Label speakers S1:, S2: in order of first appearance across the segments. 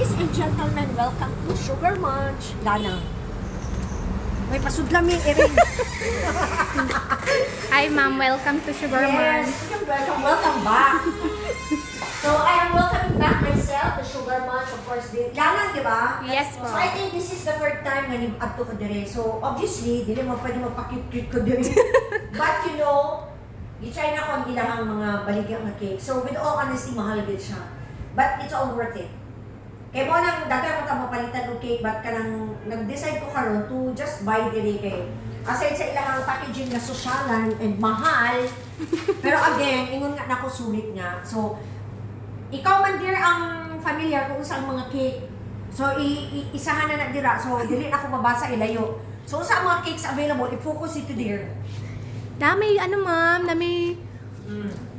S1: Ladies and gentlemen, welcome to Sugar Munch. Lana. May pasudlamin, Erin.
S2: Hi ma'am, welcome to Sugar
S1: Yes,
S2: Munch.
S1: welcome back. So, I am welcoming back myself, the Sugar Munch, of course. Lana, di ba?
S2: Yes po.
S1: So, I think this is the third time na nag-adto ko dire. So, obviously, dili mo pwede magpa-cute-cute ko dire. But, you know, i-try na ko ang ilang mga baligyang na cake. So, with all honesty, mahal din siya. But, it's all worth it. Kaya mo nang dagan mo ta mapalitan ng cake, but kanang nag-decide ko karon to just buy dire kay aside sa ilahang packaging na sosyalan and mahal. Pero again, ingon nga nako sulit nga. So, ikaw man dir ang familiar kung usang mga cake. So, isahan na dira. So, dili na ako mabasa ilayo. So, sa mga cakes available, i-focus ito dir.
S2: Dami, ma'am, dami.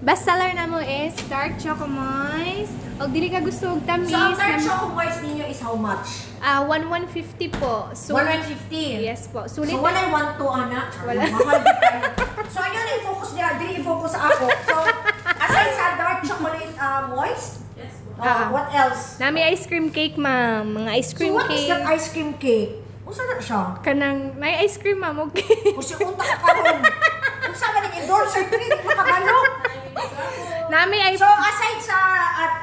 S2: Best seller na mo is Dark Choco Moist. O dili ka gusto og tamis.
S1: So, ang dark choco moist ninyo is how much?
S2: 150 po. So,
S1: 150.
S2: yes po. Sulit.
S1: So, wala 1 to, anak.
S2: Wala.
S1: Mahal din tayo. So, ayun, i-focus nila. Dili i-focus ako. So, aside sa dark chocolate moist, what else?
S2: Nami ice cream cake, ma'am. Mga ice
S1: So,
S2: cream
S1: what is
S2: cake.
S1: that ice cream cake? Unsa na siya?
S2: Kanang, may ice cream, ma'am. Okay.
S1: Kasi unta ka karon. Unsa man ang endorser dili makabalo.
S2: Nami ay
S1: So, aside sa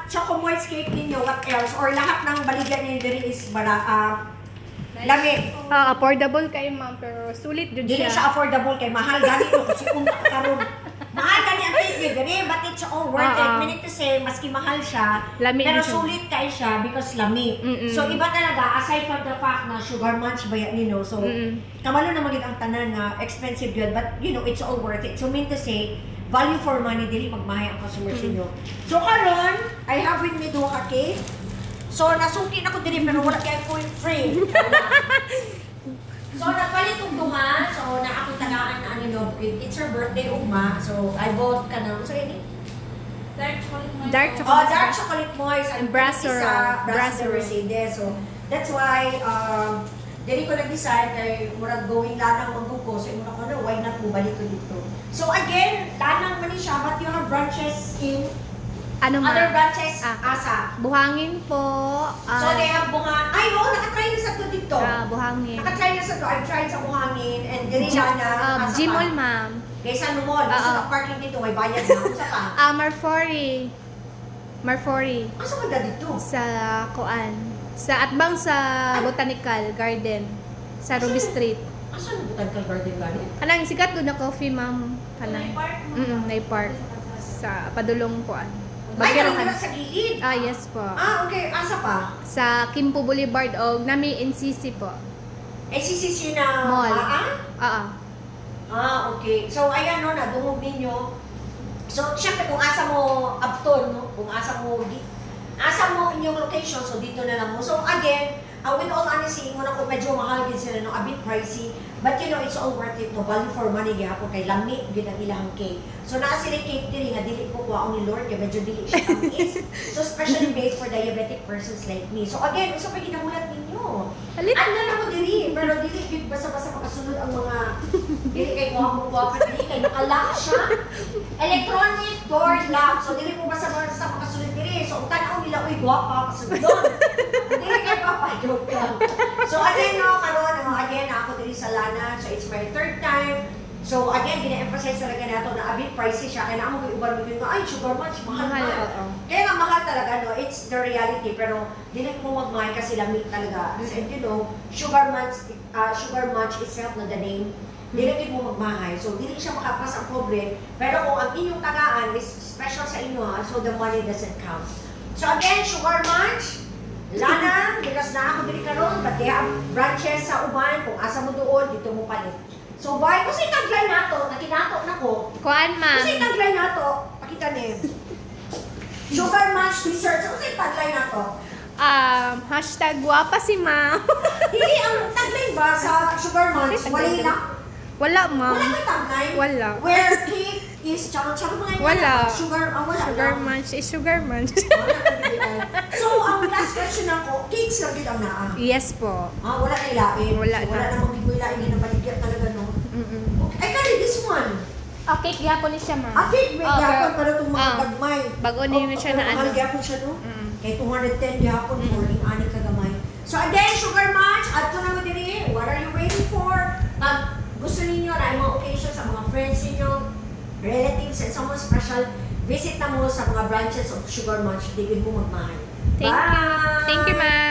S1: choco moist cake ninyo, what else? Or lahat ng baligyan ninyo diri is lami.
S2: affordable kayo, ma'am. Pero sulit din
S1: Dili
S2: siya.
S1: siya affordable kay mahal gani no kasi unta ka karon. Mahal gani ang cake gani, but it's all worth it. Meaning to say, maski mahal siya,
S2: Lami
S1: pero
S2: din siya.
S1: sulit kay siya because lami. So iba talaga aside from the fact na sugar munch ba yan, you know. So kamalo na magid ang tanan nga expensive yun, but you know, it's all worth it. So mean to say, value for money dili magmahay ang customers ninyo. So karon, I have with me duha ka cake. So nasuki na ko diri pero wala kay ko free. So, nagpalit yung duha. So, na akong tagaan na ano, it's her birthday, ugma. So, I bought ka na. So, yun
S2: Dark
S1: Oh,
S2: chocolate.
S1: dark chocolate moist.
S2: And Brasso
S1: Brasso
S2: Brasso.
S1: Mercedes. So, that's why, dili ko nag-decide kay murag going lanang magbuko. So, muna ko na, why not mo balik ko dito. So, again, lanang man siya, but you have branches in
S2: Ano,
S1: other
S2: ma'am?
S1: branches, asa.
S2: Buhangin po.
S1: So, they have bunga. Ay, oo, nakatry na sa to dito.
S2: Buhangin.
S1: Nakatry na sa to. I've tried sa buhangin and dili na asa
S2: Gmall,
S1: pa.
S2: ma'am.
S1: Kaysa no mall, gusto na parking dito, may bayad na. Kung sa pa?
S2: Marfori. Marfori.
S1: Asa man da dito?
S2: Sa Kuan. Sa Atbang sa Botanical Garden. Sa Ruby Street.
S1: Asa na Botanical Garden gani?
S2: Kanang sikat doon na coffee, ma'am. Kanang. May park. Sa Padulong Kuan.
S1: Ay,
S2: Bagyo
S1: nalang
S2: kan.
S1: sa gilid.
S2: Yes po.
S1: Okay. Asa pa?
S2: Sa Kimpo Boulevard o nami NCC po.
S1: SCCC na
S2: Mall.
S1: Ah? Okay. So, ayan no, nadungog ninyo. So, syempre kung asa mo Upton, no? Kung asa mo inyong location, so dito na lang mo. So, again, with all honesty, muna ko medyo mahal din sila, no? A bit pricey. But you know, it's all worth it, no? Value for money, gihapon kay lami, yun ang ilang cake. So, naa sila cake diri nga dili ko kuha ni Lord, kaya medyo dili siya tamis. So, specially based for diabetic persons like me. So, again, usa pa ginahulat ninyo.
S2: Halit.
S1: Ano na mo diri, pero dili yun basta-basta makasunod ang mga dili kay guwapo-guwapo, dili kay nakalock siya. Electronic door lock. So, dili mo basta-basta makasunod diri. So, ang tanaw nila, uy, guwapa, kasunod doon. Dili kay papa, joke lang. So, again, no, karon, again, ako diri sa Lana. So, it's my third time. So, again, gina-emphasize talaga nato na a bit pricey siya. Kaya naman ko iba mo ay, sugar munch, mahal. Kaya nga mahal talaga, no? It's the reality. Pero, dili mo magmahal kasi lamig talaga. And you know, sugar munch itself na the name, dili mo magmahay. So, dili siya makapas ang pobre. Pero kung ang inyong tagaan is special sa inyo, so the money doesn't count. So, again, sugar munch, Lana, because na ako dili karon, but they have branches sa uban. Kung asa mo doon, dito mo palit. So, bye. Kasi tagline nato, nakinato na ko.
S2: Kuan, ma'am.
S1: Kasi tagline nato, pakita ni. Sugar munch dessert. So, kasi tagline nato.
S2: Hashtag guwapa si ma'am.
S1: Hindi, ang tagline ba sa sugar munch? Wala na.
S2: Wala, ma'am.
S1: Wala may tagline?
S2: Wala.
S1: Where cake is, tsaka mga
S2: Wala.
S1: Sugar, wala
S2: Sugar
S1: na.
S2: munch is sugar munch.
S1: So, ang last question ako, cakes lang din ang naa.
S2: Yes po.
S1: Wala na ilain.
S2: Wala
S1: So, wala
S2: na.
S1: namang gibo ilain, hindi na baligyan talaga, no? Okay. Ay, kali, this one.
S2: Okay, gyapon ni siya, ma'am.
S1: Cake, may yapon, pero itong mga
S2: Ah.
S1: dagmay.
S2: Bago niyo na siya na
S1: Mahal
S2: ano.
S1: yapon siya, no? Kay 210 gihapon for ning ani kagamay. So again, Sugar Munch, adto na mo diri. What are you waiting for? Pag gusto ninyo na mga occasion sa mga friends ninyo, relatives, and someone special, visit na mo sa mga branches of Sugar Munch. Digid mo magmahal.
S2: Thank you, ma'am.